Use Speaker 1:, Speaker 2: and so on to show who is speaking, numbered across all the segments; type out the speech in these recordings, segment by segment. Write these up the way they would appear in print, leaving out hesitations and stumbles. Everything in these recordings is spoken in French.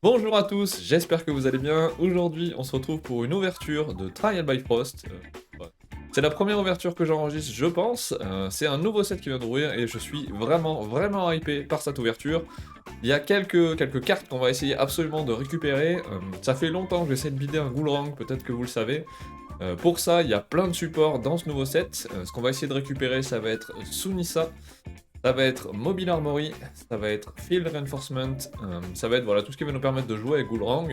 Speaker 1: Bonjour à tous, j'espère que vous allez bien. Aujourd'hui, on se retrouve pour une ouverture de Trial by Frost. Ouais. C'est la première ouverture que j'enregistre, je pense. C'est un nouveau set qui vient d'ouvrir et je suis vraiment hypé par cette ouverture. Il y a quelques cartes qu'on va essayer absolument de récupérer. Ça fait longtemps que j'essaie de bider un Goulrang, peut-être que vous le savez. Pour ça, il y a plein de supports dans ce nouveau set. Ce qu'on va essayer de récupérer, ça va être Sunisa, ça va être Mobile Armory, ça va être Field Reinforcement, ça va être voilà, tout ce qui va nous permettre de jouer avec Goulrang.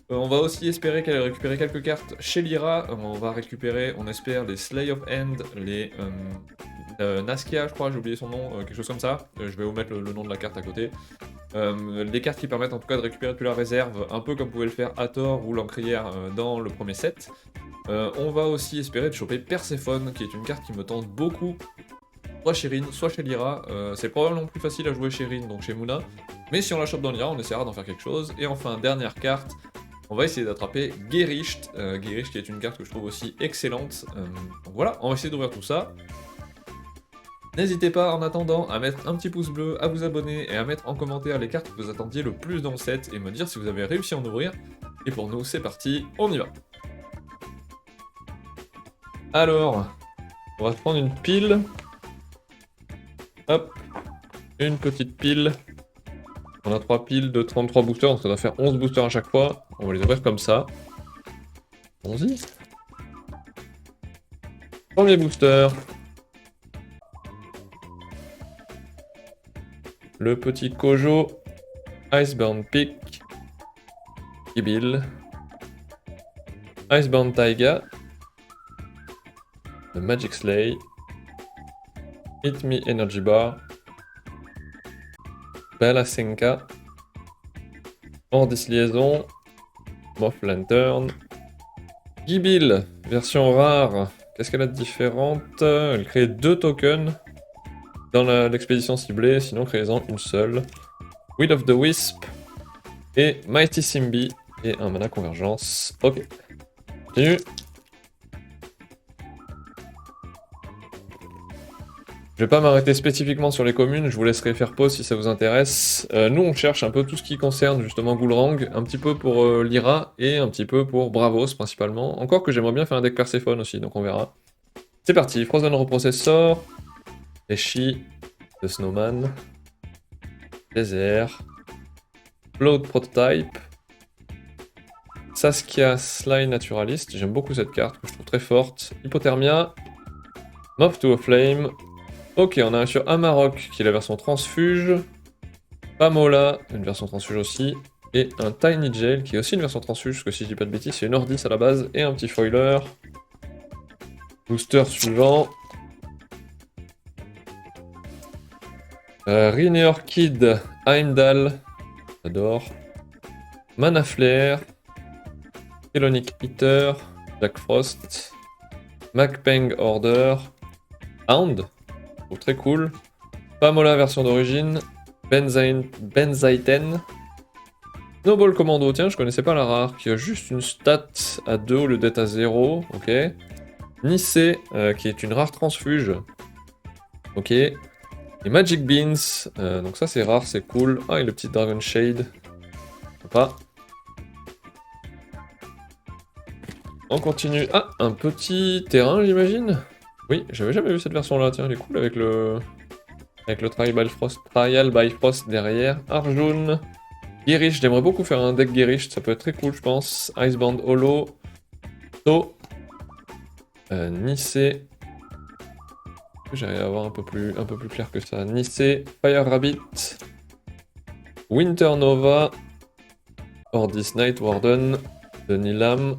Speaker 1: On va aussi espérer qu'elle récupérer quelques cartes chez Lyra. On va récupérer, on espère, les Slay of End, les Naskia, je crois, j'ai oublié son nom, quelque chose comme ça. Je vais vous mettre le nom de la carte à côté. Des cartes qui permettent en tout cas de récupérer depuis la réserve, un peu comme pouvait le faire Hathor ou l'Encrière dans le premier set. On va aussi espérer de choper Perséphone, qui est une carte qui me tente beaucoup. Soit chez Rin, soit chez Lyra. C'est probablement plus facile à jouer chez Rin, donc chez Muna. Mais si on la chope dans Lyra, on essaiera d'en faire quelque chose. Et enfin, dernière carte, on va essayer d'attraper Gericht. Gericht qui est une carte que je trouve aussi excellente. Donc voilà, on va essayer d'ouvrir tout ça. N'hésitez pas en attendant à mettre un petit pouce bleu, à vous abonner et à mettre en commentaire les cartes que vous attendiez le plus dans le set et me dire si vous avez réussi à en ouvrir. Et pour nous, c'est parti, on y va. Alors, on va se prendre une pile. Hop, une petite pile. On a 3 piles de 33 boosters, donc ça doit faire 11 boosters à chaque fois. On va les ouvrir comme ça. Allons-y. Premier booster. Le petit Kojo. Iceborne Peak. Gibil. Iceborne Taiga. Le Magic Slay. Hit Me Energy Bar. Bella Senka. Ordis Liaison. Moth Lantern. Gibil, version rare. Qu'est-ce qu'elle a de différente? Elle crée 2 tokens dans l'expédition ciblée, sinon créez-en une seule. Will of the Wisp et Mighty Simbi et un mana convergence. Ok. Continue. Je vais pas m'arrêter spécifiquement sur les communes, je vous laisserai faire pause si ça vous intéresse. Nous on cherche un peu tout ce qui concerne justement Goulrang, un petit peu pour Lyra et un petit peu pour Bravos principalement. Encore que j'aimerais bien faire un deck Perséphone aussi, donc on verra. C'est parti, Frozen Reprocessor, Eshi, The Snowman, Désert, Float Prototype, Saskia Sly Naturalist, j'aime beaucoup cette carte que je trouve très forte, Hypothermia, Moth to a Flame. Ok, on a sur Amarok qui est la version transfuge, Pamola, une version transfuge aussi, et un Tiny Jail qui est aussi une version transfuge, parce que si je dis pas de bêtises, c'est une Ordis à la base, et un petit foiler. Booster suivant. Rinne Orchid, Heimdall, j'adore. Mana Flare, Kelonic Eater, Jack Frost, Macpeng Order, Hound, je trouve très cool. Pamola version d'origine, Benzaiten, Snowball Commando, tiens je connaissais pas la rare, qui a juste une stat à 2 au lieu d'être à 0, ok. Nice, qui est une rare transfuge, ok. Et Magic Beans, donc ça c'est rare, c'est cool. Ah et le petit Dragon Shade, sympa. On continue. Ah, un petit terrain, j'imagine. Oui, j'avais jamais vu cette version-là. Tiens, elle est cool avec le Trial by Frost derrière. Arjun. Gerish, j'aimerais beaucoup faire un deck Gerish, ça peut être très cool, je pense. Icebound Holo. To. Nice. J'arrive à avoir un peu plus clair que ça. Nice. Fire Rabbit. Winter Nova. Ordis Night Warden. De Nilam.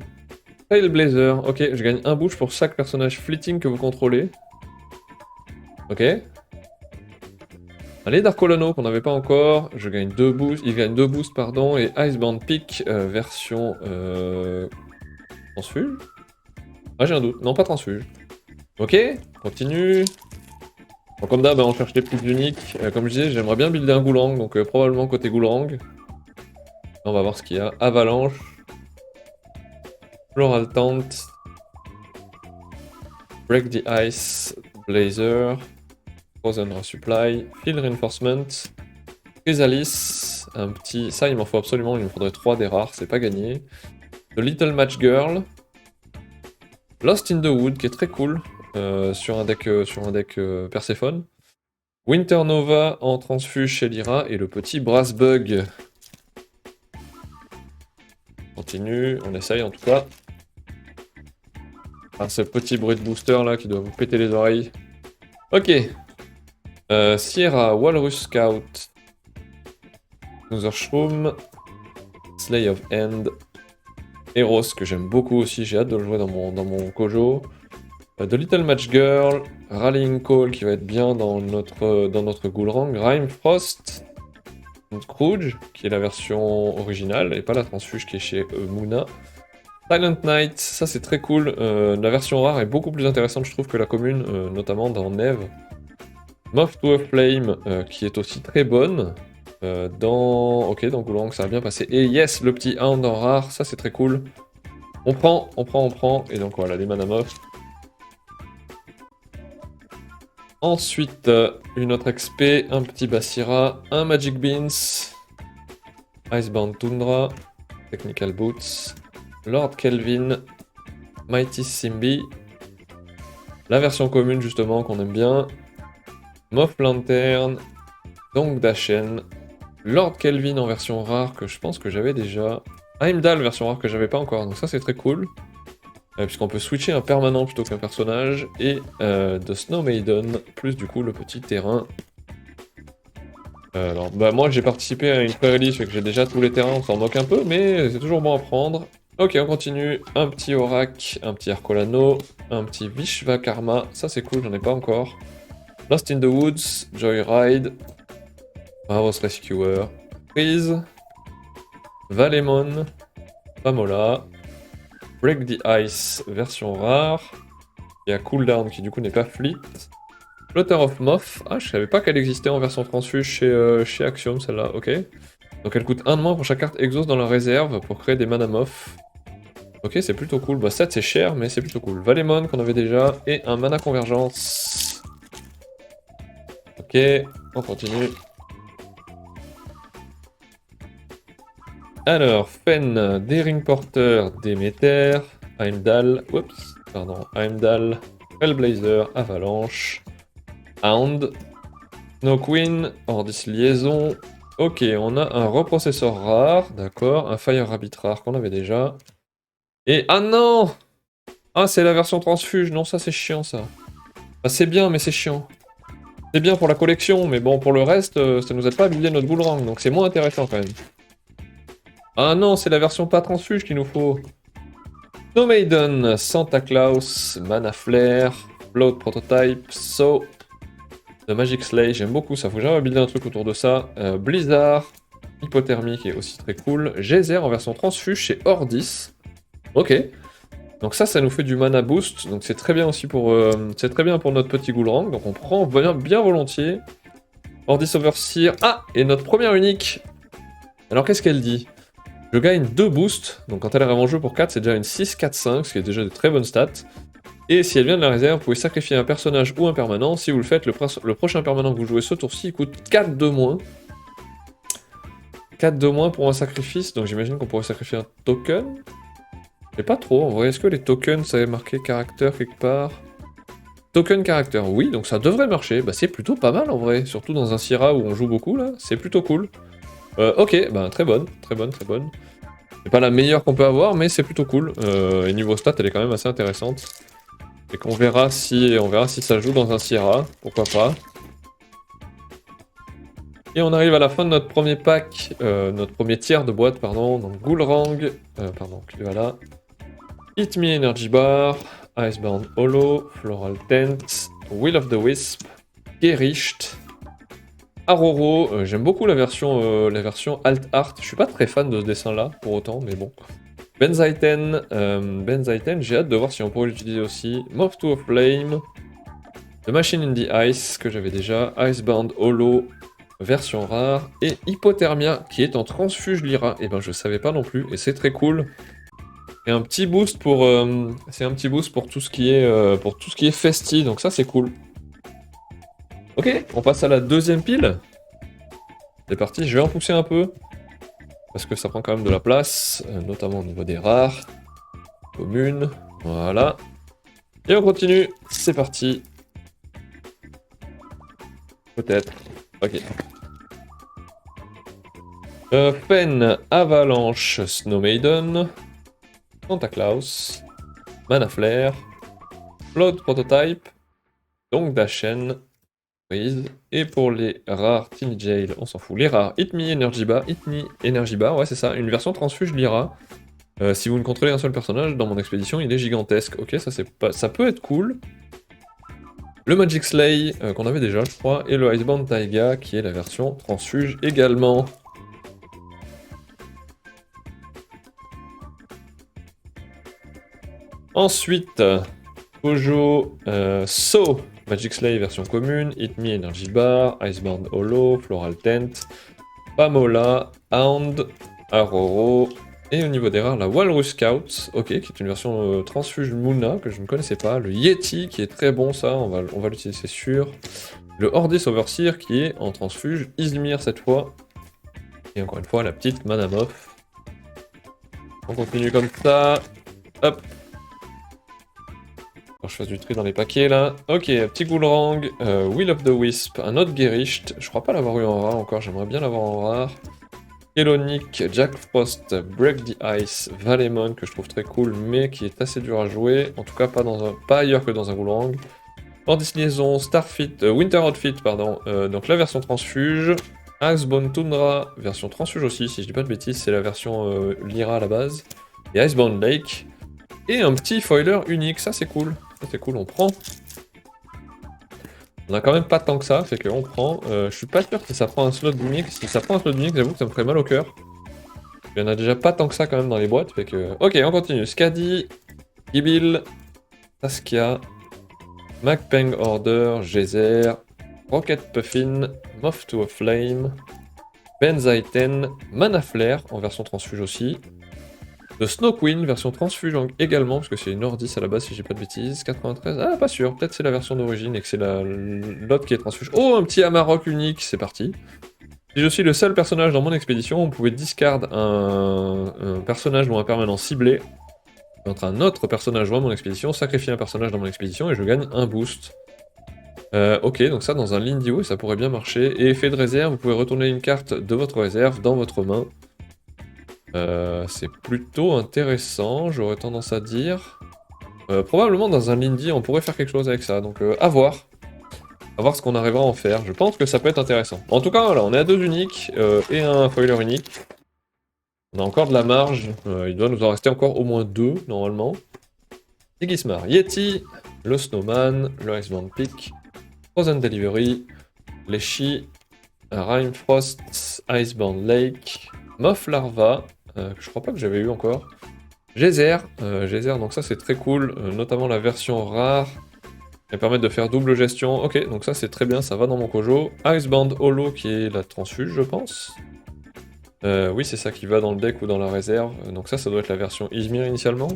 Speaker 1: Trailblazer, ok, je gagne un bouche pour chaque personnage fleeting que vous contrôlez. Ok. Allez, Darkolano qu'on n'avait pas encore, je gagne 2 boosts, il gagne 2 boosts, pardon, et Icebound Peak, version transfuge. Ah, j'ai un doute, non, pas transfuge. Ok, continue. Bon, comme d'hab, on cherche les plus uniques. Comme je disais, j'aimerais bien builder un Goulrang, donc probablement côté Goulrang. On va voir ce qu'il y a. Avalanche. Floral Taunt. Break the Ice, Blazer, Frozen Resupply, Field Reinforcement, Chrysalis, un petit... Ça, il m'en faut absolument, il me faudrait 3 des rares, c'est pas gagné. The Little Match Girl. Lost in the Wood, qui est très cool, sur un deck Perséphone. Winter Nova en transfuge chez Lyra, et le petit Brass Bug. On continue, on essaye en tout cas. Ah, ce petit bruit de booster là qui doit vous péter les oreilles. Ok. Sierra, Walrus Scout. Nether Shroom. Slay of End. Eros, que j'aime beaucoup aussi, j'ai hâte de le jouer dans mon Kojo. The Little Match Girl. Rallying Call qui va être bien dans notre Goulrang. Rime Frost. Scrooge, qui est la version originale, et pas la transfuge qui est chez Muna. Silent Night, ça c'est très cool. La version rare est beaucoup plus intéressante, je trouve, que la commune, notamment dans Neve. Moth to a Flame, qui est aussi très bonne. Ok, dans Goulrang, ça va bien passer. Et yes, le petit Hound en rare, ça c'est très cool. On prend. Et donc voilà, les mana Moth. Ensuite, une autre XP, un petit Basira, un Magic Beans, Icebound Tundra, Technical Boots, Lord Kelvin, Mighty Simbi, la version commune justement qu'on aime bien, Moth Lantern, Dong Dashen, Lord Kelvin en version rare que je pense que j'avais déjà, Heimdall version rare que j'avais pas encore, donc ça c'est très cool. Puisqu'on peut switcher un permanent plutôt qu'un personnage, et The Snow Maiden, plus du coup le petit terrain. Alors, bah moi j'ai participé à une pré-release, fait que j'ai déjà tous les terrains, on s'en moque un peu, mais c'est toujours bon à prendre. Ok, on continue, un petit Aurak, un petit Arcolano, un petit Vishvakarma, ça c'est cool, j'en ai pas encore. Lost in the Woods, Joyride, Bravos Rescuer, Freeze, Valemon, Pamola, Break the Ice, version rare. Il y a Cooldown qui du coup n'est pas Fleet. Flutter of Moth. Ah, je savais pas qu'elle existait en version transfuge chez Axiom, celle-là, ok. Donc elle coûte 1 de moins pour chaque carte exhaust dans la réserve pour créer des mana Moth. Ok, c'est plutôt cool. Bah 7 c'est cher, mais c'est plutôt cool. Valemon qu'on avait déjà, et un mana convergence. Ok, on continue. Alors, Fen, Daring Porter, Demeter, Heimdall, Heimdall, Hellblazer, Avalanche, Hound, Snow Queen, Ordis Liaison. Ok, on a un reprocesseur rare, d'accord, un Fire Rabbit rare qu'on avait déjà. Et ah non! Ah, c'est la version transfuge, non, ça c'est chiant ça. Ah, c'est bien, mais c'est chiant. C'est bien pour la collection, mais bon, pour le reste, ça nous aide pas à builder notre Goulrang, donc c'est moins intéressant quand même. Ah non, c'est la version pas transfuge qu'il nous faut. Snow Maiden, Santa Claus, Mana Flare, Float Prototype, So, The Magic Slay, j'aime beaucoup ça, faut que j'arrive à builder un truc autour de ça. Blizzard, Hypothermie qui est aussi très cool. Geyser en version transfuge chez Ordis. Ok. Donc ça nous fait du mana boost, donc c'est très bien aussi pour, notre petit Goulrang, donc on prend bien volontiers. Ordis Overseer, ah, et notre première unique. Alors qu'est-ce qu'elle dit? Je gagne 2 boosts, donc quand elle arrive en jeu pour 4, c'est déjà une 6-4-5, ce qui est déjà de très bonnes stats. Et si elle vient de la réserve, vous pouvez sacrifier un personnage ou un permanent. Si vous le faites, le prochain permanent que vous jouez ce tour-ci, il coûte 4 de moins. 4 de moins pour un sacrifice, donc j'imagine qu'on pourrait sacrifier un token. Mais pas trop, en vrai, est-ce que les tokens, ça avait marqué caractère quelque part? Token caractère, oui, donc ça devrait marcher. Bah c'est plutôt pas mal en vrai, surtout dans un Syrah où on joue beaucoup là, c'est plutôt cool. Ok, bah très bonne. C'est pas la meilleure qu'on peut avoir, mais c'est plutôt cool. Et niveau stat, elle est quand même assez intéressante. Et qu'on verra si ça joue dans un Sierra, pourquoi pas. Et on arrive à la fin de notre premier pack, notre premier tiers de boîte, pardon. Donc Goulrang, voilà. Hit Me Energy Bar, Icebound Hollow, Floral Tent, Will of the Wisp, Gerisht, Aroro, j'aime beaucoup la version Alt Art, je suis pas très fan de ce dessin là pour autant, mais bon. Benzaiten, j'ai hâte de voir si on pourrait l'utiliser aussi. Moth to a Flame, The Machine in the Ice que j'avais déjà, Icebound Hollow, version rare, et Hypothermia qui est en transfuge Lyra, et ben je savais pas non plus, et c'est très cool. Et un petit boost pour, tout ce qui est Festi, donc ça c'est cool. Ok, on passe à la deuxième pile. C'est parti, je vais en pousser un peu. Parce que ça prend quand même de la place, notamment au niveau des rares. Communes, voilà. Et on continue, c'est parti. Peut-être, ok. Fen, Avalanche, Snow Maiden, Santa Claus, Mana Flare, Flood Prototype, donc Dashen, Freeze. Et pour les rares Team Jail, on s'en fout. Les rares Hit Me Energy Bar, ouais c'est ça, une version transfuge Lyra. Si vous ne contrôlez un seul personnage, dans mon expédition, il est gigantesque. Ok, ça peut être cool. Le Magic Slay, qu'on avait déjà, je crois, et le Icebound Taiga, qui est la version transfuge également. Ensuite, Pojo, So, Magic Slay version commune, Hit Me Energy Bar, Icebound Holo, Floral Tent, Pamola, Hound, Aroro, et au niveau des rares, la Walrus Scout, ok, qui est une version transfuge Muna que je ne connaissais pas, le Yeti qui est très bon ça, on va l'utiliser c'est sûr, le Hordis Overseer qui est en transfuge, Izmir cette fois, et encore une fois la petite Manamoth. On continue comme ça, hop. Je fasse du tri dans les paquets là. Ok, petit Goulrang, Will of the Wisp, un autre Gericht. Je crois pas l'avoir eu en rare encore, j'aimerais bien l'avoir en rare. Kelonic, Jack Frost, Break the Ice, Valemon que je trouve très cool mais qui est assez dur à jouer. En tout cas pas ailleurs que dans un Goulrang. Ordis Liaison, Starfit, Winter Outfit pardon, donc la version transfuge. Icebound Tundra, version transfuge aussi si je dis pas de bêtises, c'est la version Lyra à la base. Et Icebound Lake. Et un petit foiler unique, ça c'est cool. Ça c'est cool, on prend. On a quand même pas tant que ça, fait qu'on prend. Je suis pas sûr que ça prend un slot d'unique. Si ça prend un slot d'unique, j'avoue que ça me ferait mal au cœur. Il y en a déjà pas tant que ça quand même dans les boîtes, fait que... Ok, on continue. Skadi, Gibil, Saskia, Magpeng Order, Geyser, Rocket Puffin, Moth to a Flame, Benzaiten, Mana Flare en version transfuge aussi. De Snow Queen, version transfuge également, parce que c'est une Ordis à la base si j'ai pas de bêtises. 93, ah pas sûr, peut-être c'est la version d'origine et que c'est l'autre qui est transfuge. Oh, un petit Amarok unique, c'est parti. Si je suis le seul personnage dans mon expédition, on pouvait discard un personnage ou un permanent ciblé entre un autre personnage dans mon expédition, sacrifier un personnage dans mon expédition et je gagne un boost. Ok, donc ça dans un Lindio, ça pourrait bien marcher. Et effet de réserve, vous pouvez retourner une carte de votre réserve dans votre main. C'est plutôt intéressant, j'aurais tendance à dire. Probablement dans un Lindy, on pourrait faire quelque chose avec ça, donc à voir. À voir ce qu'on arrivera à en faire, je pense que ça peut être intéressant. En tout cas, voilà, on est à 2 uniques et un foiler unique. On a encore de la marge, il doit nous en rester encore au moins 2, normalement. Sigismar, Yeti, le Snowman, le Icebound Peak, Frozen Delivery, Leshy, Rime Frost, Icebound Lake, Moth Larva, que je crois pas que j'avais eu encore. Geyser, donc ça c'est très cool, notamment la version rare. Elle permet de faire double gestion. Ok, donc ça c'est très bien, ça va dans mon Kojo. Icebound Holo qui est la transfuge, je pense. Oui, c'est ça qui va dans le deck ou dans la réserve. Donc ça doit être la version Izmir initialement.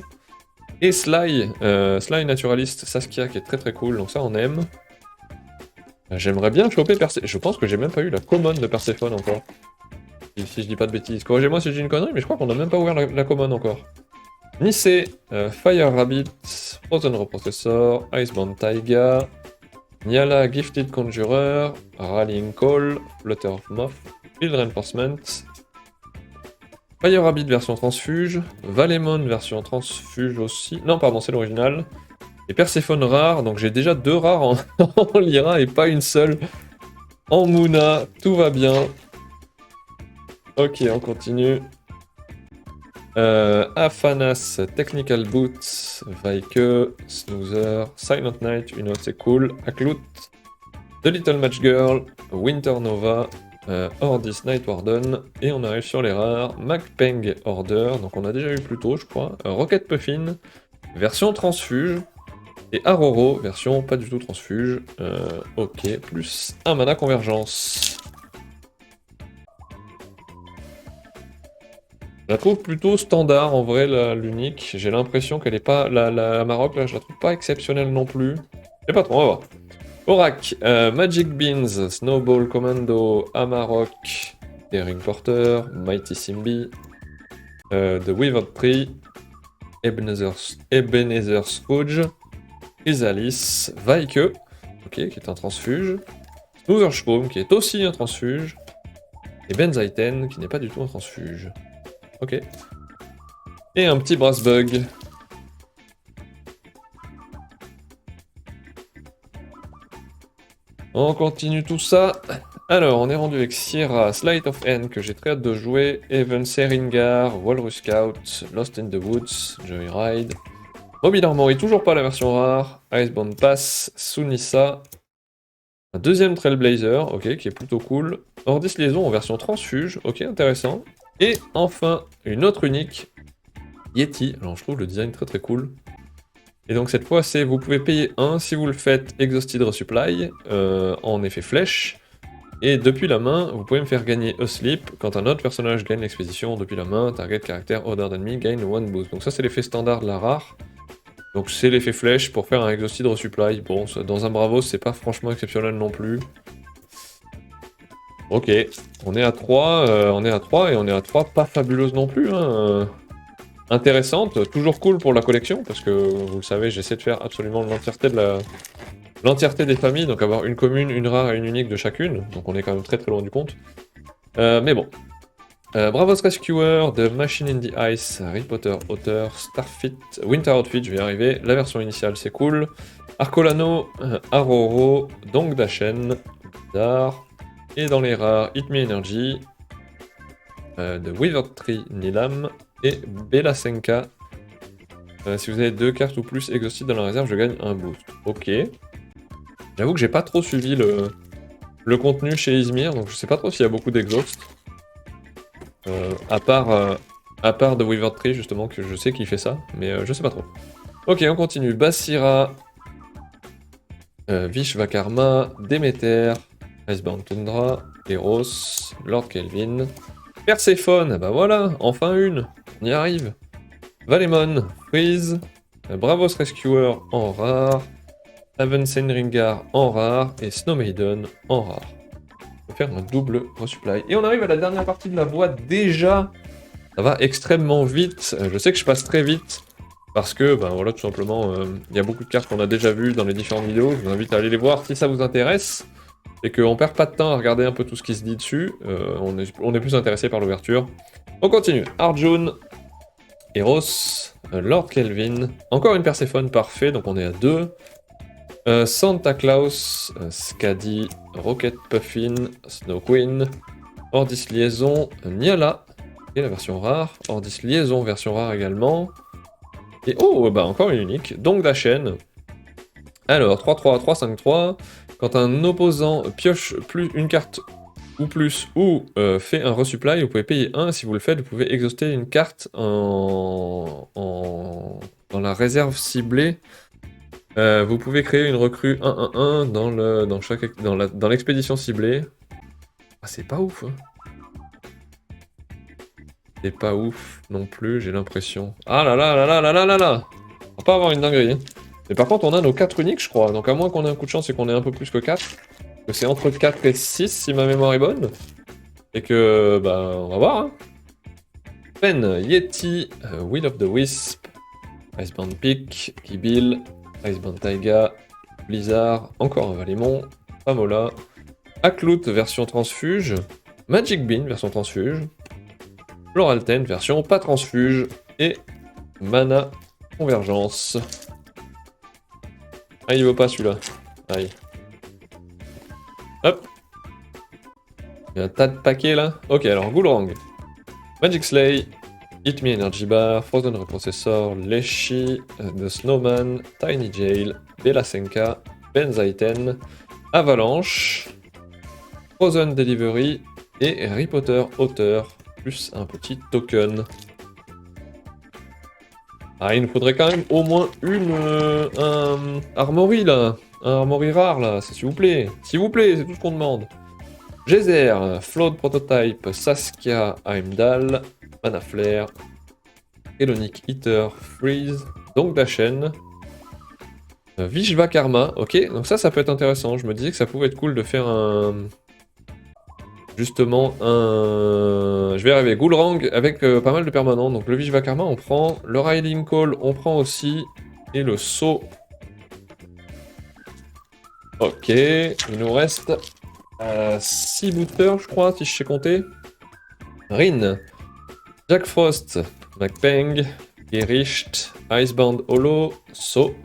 Speaker 1: Et Sly, Sly Naturaliste Saskia qui est très très cool, donc ça on aime. J'aimerais bien choper Perséphone. Je pense que j'ai même pas eu la common de Perséphone encore. Si je dis pas de bêtises. Corrigez-moi si je dis une connerie, mais je crois qu'on a même pas ouvert la common encore. Nice, Fire Rabbit, Frozen Reprocessor, Icebound Taiga, Nyala Gifted Conjurer, Rallying Call, Flutter of Moth, Field Reinforcement, Fire Rabbit version transfuge, Valemon version transfuge aussi. Non, pardon, c'est l'original. Et Perséphone rare, donc j'ai déjà 2 rares en Lyra et pas une seule en Muna. Tout va bien. Ok, on continue. Afanas, Technical Boots, Vaike, Snoozer, Silent Night, une autre c'est cool, Aklut, The Little Match Girl, Winter Nova, Ordis Night Warden, et on arrive sur les rares, Magpeng Order, donc on a déjà eu plus tôt je crois, Rocket Puffin, version transfuge, et Aroro, version pas du tout transfuge, ok, plus un mana convergence. Je la trouve plutôt standard en vrai, l'unique. J'ai l'impression qu'elle est pas. La Maroc, là, je la trouve pas exceptionnelle non plus. Je sais pas trop, on va voir. Aurak, Magic Beans, Snowball Commando, Amarok, Daring Porter, Mighty Simbi, The Withered Tree, Ebenezer Scrooge, Chrysalis, Vaike, ok, qui est un transfuge, Snoozerstrom, qui est aussi un transfuge, et Benzaiten, qui n'est pas du tout un transfuge. Ok. Et un petit Brassbug. On continue tout ça. Alors, on est rendu avec Sierra, Sleight of Hand, que j'ai très hâte de jouer, Even Seringar, Walrus Scout, Lost in the Woods, Joyride, Mobile Armory, toujours pas la version rare, Icebound Pass, Sunissa, un deuxième Trailblazer, ok, qui est plutôt cool, Ordis Liaison en version transfuge, ok, intéressant, et enfin, une autre unique, Yeti, alors je trouve le design très très cool. Et donc cette fois, c'est vous pouvez payer 1 si vous le faites Exhausted Resupply, en effet flèche, et depuis la main, vous pouvez me faire gagner Asleep. Quand un autre personnage gagne l'expédition depuis la main, target caractère order d'ennemi gagne 1 boost. Donc ça c'est l'effet standard de la rare. Donc c'est l'effet flèche pour faire un Exhausted Resupply. Bon, dans un Bravos, c'est pas franchement exceptionnel non plus. Ok, on est à 3, et on est à 3 pas fabuleuse non plus. Hein. Intéressante, toujours cool pour la collection, parce que vous le savez, j'essaie de faire absolument l'entièreté des familles, donc avoir une commune, une rare et une unique de chacune, donc on est quand même très très loin du compte. Mais bon. Bravos Rescuer, The Machine in the Ice, Harry Potter Auteur, Starfit, Winter Outfit, je vais y arriver, la version initiale c'est cool, Arcolano, Aroro, Dongdachen, Bizarre, et dans les rares, Hit Me Energy, The Withered Tree, Nilam, et Belasenka. Si vous avez 2 cartes ou plus exhausted dans la réserve, je gagne un boost. Ok. J'avoue que j'ai pas trop suivi le contenu chez Izmir, donc je sais pas trop s'il y a beaucoup d'exhaust. À part The Withered Tree, justement, que je sais qu'il fait ça, mais je sais pas trop. Ok, on continue. Basira, Vishvakarma, Demeter, Icebound Tundra, Eros, Lord Kelvin, Perséphone, bah voilà, enfin une, on y arrive. Valemon, Freeze, Bravos Rescuer en rare, Haven Seinringar en rare et Snow Maiden en rare. On va faire un double resupply. Et on arrive à la dernière partie de la voie déjà. Ça va extrêmement vite. Je sais que je passe très vite parce que, ben voilà, tout simplement, il y a beaucoup de cartes qu'on a déjà vues dans les différentes vidéos. Je vous invite à aller les voir si ça vous intéresse. Et qu'on perd pas de temps à regarder un peu tout ce qui se dit dessus. On est plus intéressé par l'ouverture. On continue. Arjun, Eros, Lord Kelvin, encore une Perséphone, parfait, donc on est à 2. Santa Claus, Skadi, Rocket Puffin, Snow Queen, Ordis Liaison, Niala, et la version rare, Ordis Liaison, version rare également. Et oh, bah encore une unique, Dongdachen. Alors, 3-3, 3-5-3, quand un opposant pioche plus une carte ou plus, ou fait un resupply, vous pouvez payer 1, si vous le faites, vous pouvez exhauster une carte dans la réserve ciblée. Vous pouvez créer une recrue 1-1-1 dans l'expédition ciblée. Ah, c'est pas ouf, hein. C'est pas ouf non plus, j'ai l'impression. Ah là là là là là là là là. On va pas avoir une dinguerie, hein. Mais par contre, on a nos 4 uniques, je crois. Donc à moins qu'on ait un coup de chance et qu'on ait un peu plus que 4. Que c'est entre 4 et 6 si ma mémoire est bonne. Et que, bah, on va voir. Hein. Pen, Yeti, Will of the Wisp, Icebound Peak, Kibil, Icebound Taiga, Blizzard, encore un Valémon, Pamola, Aklout version transfuge, Magic Bean version transfuge, Floralten version pas transfuge, et Mana Convergence. Ah, il veut pas celui-là. Aïe. Hop. Il y a un tas de paquets là. Ok, alors Goulrang, Magic Slay, Hit Me Energy Bar, Frozen Reprocessor, Leshy, The Snowman, Tiny Jail, Belasenka, Benzaiten, Avalanche, Frozen Delivery et Harry Potter Auteur, plus un petit token. Ah, il nous faudrait quand même au moins un Armory là, un Armory rare là, s'il vous plaît. S'il vous plaît, c'est tout ce qu'on demande. Geyser, Float Prototype, Saskia, Heimdall, Mana Flare, Elonic Eater, Freeze, Dongdachen, Vishvakarma, ok, donc ça peut être intéressant, je me disais que ça pouvait être cool de faire justement un... Je vais arriver, Goulrang avec pas mal de permanents. Donc le Vishvakarma on prend, le Riding Call on prend aussi, et le saut. Ok, il nous reste 6 boosters je crois, si je sais compter. Rin, Jack Frost, McPeng, Gericht, Icebound Holo, So,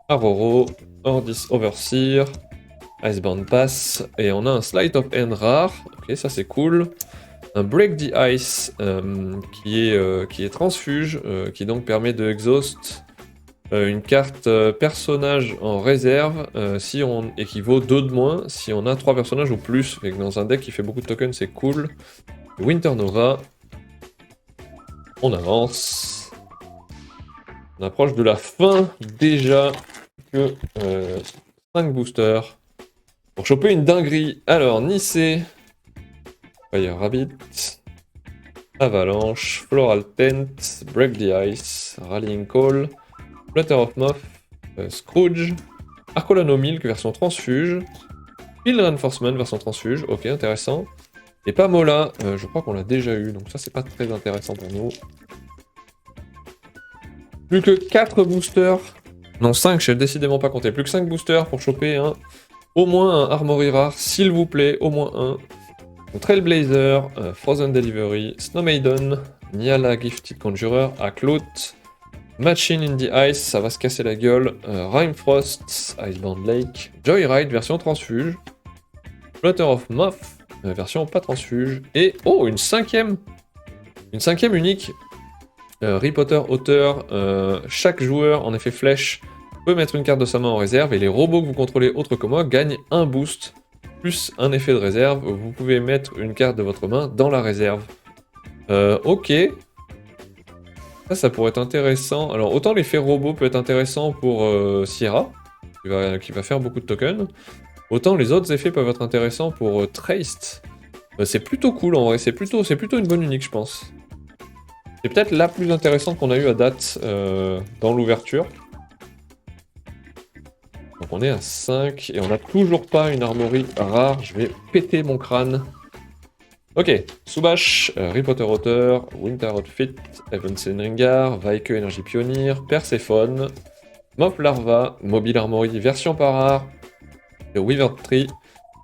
Speaker 1: Aroro, Ordis Overseer, Icebound Pass, et on a un Sleight of Hand rare, ok ça c'est cool. Un Break the Ice qui est transfuge, qui donc permet de exhaust une carte personnage en réserve si on équivaut 2 de moins si on a 3 personnages ou plus. Fait que dans un deck qui fait beaucoup de tokens c'est cool. Winter Nova. On avance. On approche de la fin déjà que 5 boosters. Pour choper une dinguerie. Alors, Nissé, Fire Rabbit, Avalanche, Floral Tent, Break the Ice, Rallying Call, Flutter of Moth, Scrooge, Arcolano Milk version transfuge, Field Reinforcement version transfuge, ok intéressant. Et Pamola, je crois qu'on l'a déjà eu, donc ça c'est pas très intéressant pour nous. Plus que 4 boosters. Non, 5, je sais décidément pas compter. Plus que 5 boosters pour choper au moins un Armory rare, s'il vous plaît, au moins un. Donc, Trailblazer, Frozen Delivery, Snow Maiden, Niala Gifted Conjurer, Aklout, Machine in the Ice, ça va se casser la gueule, Rhymefrost, Icebound Lake, Joyride version transfuge, Flutter of Moth, version pas transfuge, et oh, une cinquième unique. Harry Potter auteur, chaque joueur en effet flèche peut mettre une carte de sa main en réserve et les robots que vous contrôlez autres que moi gagnent un boost plus un effet de réserve. Vous pouvez mettre une carte de votre main dans la réserve. Ok. Ça pourrait être intéressant. Alors autant l'effet robot peut être intéressant pour Sierra, qui va faire beaucoup de tokens, autant les autres effets peuvent être intéressants pour Traced. C'est plutôt cool en vrai, c'est plutôt une bonne unique je pense. C'est peut-être la plus intéressante qu'on a eue à date dans l'ouverture. Donc on est à 5 et on n'a toujours pas une armory rare. Je vais péter mon crâne. Ok, Subash, Harry Potter Auteur, Winter Outfit, Evanson Ringar, Vaike Energy Pioneer, Persephone, Moth Larva, Mobile Armory version par rare, The Weaver Tree,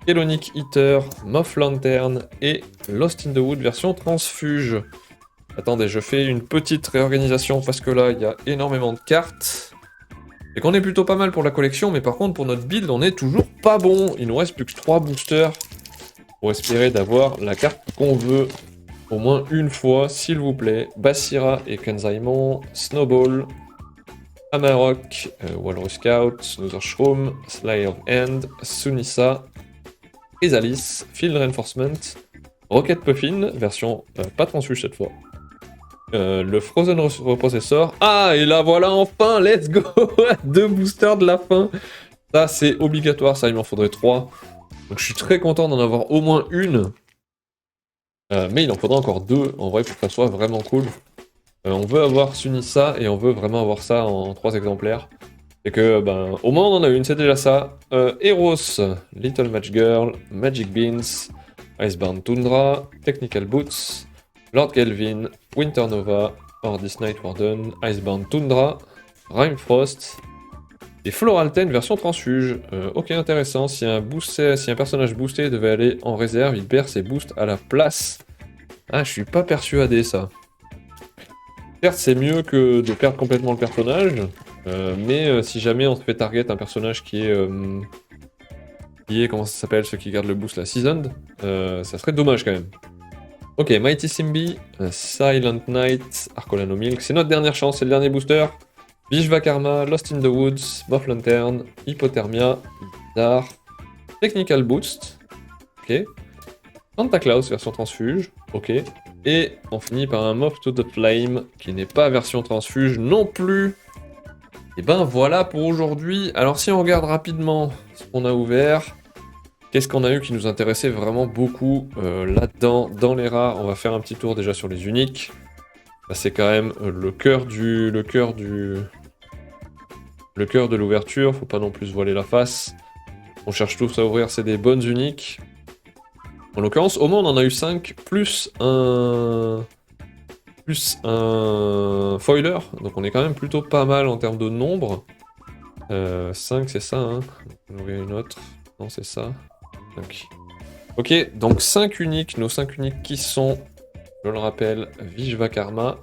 Speaker 1: Kelonic Eater, Moth Lantern et Lost in the Wood version transfuge. Attendez, je fais une petite réorganisation parce que là, il y a énormément de cartes. Et qu'on est plutôt pas mal pour la collection, mais par contre, pour notre build, on est toujours pas bon. Il nous reste plus que 3 boosters pour espérer d'avoir la carte qu'on veut au moins une fois, s'il vous plaît. Basira et Kenzaimon, Snowball, Amarok, Walrus Scout, Snoozer Shroom, Slayer of Hand, Sunisa, Chrysalis, Field Reinforcement, Rocket Puffin, version pas transfuge cette fois. Le Frozen Reprocessor. Ah, et là voilà, enfin, let's go. 2 boosters de la fin. Ça, c'est obligatoire, ça, il m'en faudrait 3. Donc je suis très content d'en avoir au moins une. Mais il en faudra encore 2, en vrai, pour que ça soit vraiment cool. On veut avoir Sunisa, et on veut vraiment avoir ça en 3 exemplaires. Et que, ben, au moins on en a une, c'est déjà ça. Eros, Little Match Girl, Magic Beans, Icebound Tundra, Technical Boots, Lord Kelvin, Winter Nova, Ordis Night Warden, Icebound Tundra, Rhymefrost et Floral Ten version transfuge. Ok, intéressant. Si un personnage boosté devait aller en réserve, il perd ses boosts à la place. Ah, je suis pas persuadé ça. Certes, c'est mieux que de perdre complètement le personnage, mais si jamais on se fait target un personnage qui est comment ça s'appelle, ceux qui gardent le boost, la Seasoned, ça serait dommage quand même. Ok, Mighty Simbi, Silent Knight, Arcolano Milk, c'est notre dernière chance, c'est le dernier booster. Vishvakarma, Lost in the Woods, Moth Lantern, Hypothermia, Dar, Technical Boost, ok. Santa Claus version transfuge, ok. Et on finit par un Moth to the Flame, qui n'est pas version transfuge non plus. Et ben voilà pour aujourd'hui. Alors si on regarde rapidement ce qu'on a ouvert, qu'est-ce qu'on a eu qui nous intéressait vraiment beaucoup là-dedans, dans les rares. On va faire un petit tour déjà sur les uniques. Là, c'est quand même le cœur de l'ouverture, faut pas non plus se voiler la face. On cherche tous à ouvrir, c'est des bonnes uniques. En l'occurrence, au moins on en a eu 5, plus un foiler, donc on est quand même plutôt pas mal en termes de nombre. 5 c'est ça, hein. J'en ouvrir une autre. Non, c'est ça. Ok, donc 5 uniques, nos 5 uniques qui sont, je le rappelle, Vishvakarma,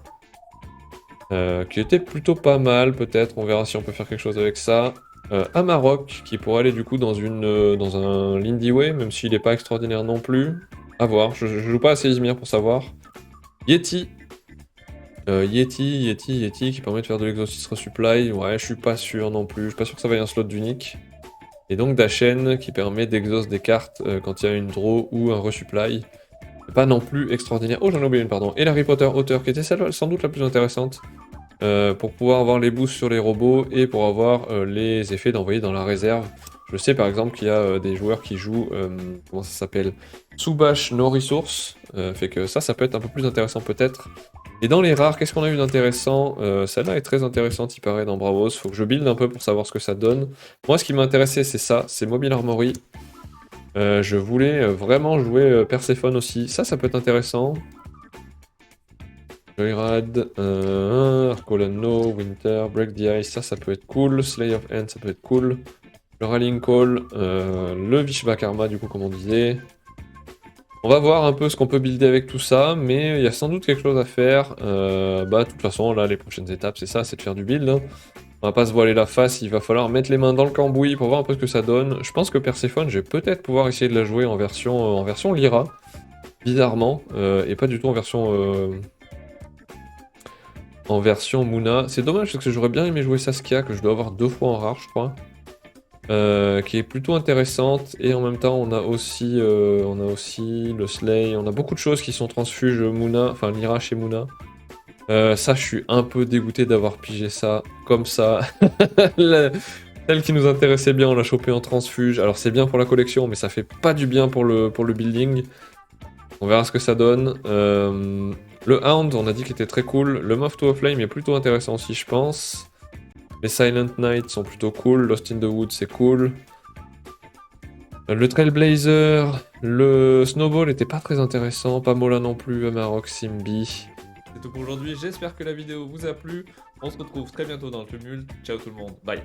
Speaker 1: qui était plutôt pas mal peut-être, on verra si on peut faire quelque chose avec ça. Amarok, qui pourrait aller du coup dans dans un Lindy même s'il n'est pas extraordinaire non plus. À voir, je joue pas assez Izmir pour savoir. Yeti. Yeti, qui permet de faire de l'Exorcist Resupply. Ouais, je suis pas sûr non plus, je suis pas sûr que ça vaille un slot d'unique. Et donc Dashen, qui permet d'exhaust des cartes quand il y a une draw ou un resupply. C'est pas non plus extraordinaire. Oh, j'en ai oublié une, pardon. Et la Harry Potter Auteur, qui était celle sans doute la plus intéressante. Pour pouvoir avoir les boosts sur les robots et pour avoir les effets d'envoyer dans la réserve. Je sais par exemple qu'il y a des joueurs qui jouent, comment ça s'appelle, Subash No Resource, fait que ça peut être un peu plus intéressant peut-être. Et dans les rares, qu'est-ce qu'on a eu d'intéressant? Celle-là est très intéressante, il paraît, dans Bravos. Faut que je build un peu pour savoir ce que ça donne. Moi, ce qui m'intéressait, c'est ça, c'est Mobile Armory. Je voulais vraiment jouer Perséphone aussi. Ça peut être intéressant. Joyride, Arcolano, Winter, Break the Ice, ça peut être cool. Slay of End, ça peut être cool. Le Rallying Call, le Vishvakarma, du coup, comme on disait. On va voir un peu ce qu'on peut builder avec tout ça, mais il y a sans doute quelque chose à faire. De toute façon, là, les prochaines étapes, c'est ça, c'est de faire du build. Hein. On va pas se voiler la face, il va falloir mettre les mains dans le cambouis pour voir un peu ce que ça donne. Je pense que Perséphone, je vais peut-être pouvoir essayer de la jouer en version Lyra, bizarrement, et pas du tout en version Muna. C'est dommage parce que j'aurais bien aimé jouer Saskia, que je dois avoir 2 fois en rare, je crois. Qui est plutôt intéressante, et en même temps on a aussi le Slay, on a beaucoup de choses qui sont transfuges Muna, enfin Lyra chez Muna. Ça, je suis un peu dégoûté d'avoir pigé ça comme ça. Celle qui nous intéressait bien, on l'a chopé en transfuge. Alors c'est bien pour la collection, mais ça fait pas du bien pour le building. On verra ce que ça donne. Le Hound, on a dit qu'il était très cool. Le Moth to a Flame est plutôt intéressant aussi, je pense. Les Silent Knights sont plutôt cool. Lost in the Woods, c'est cool. Le Trailblazer, le Snowball était pas très intéressant. Pas Mola non plus, Amarok, Simbi. C'est tout pour aujourd'hui. J'espère que la vidéo vous a plu. On se retrouve très bientôt dans le tumulte. Ciao tout le monde. Bye.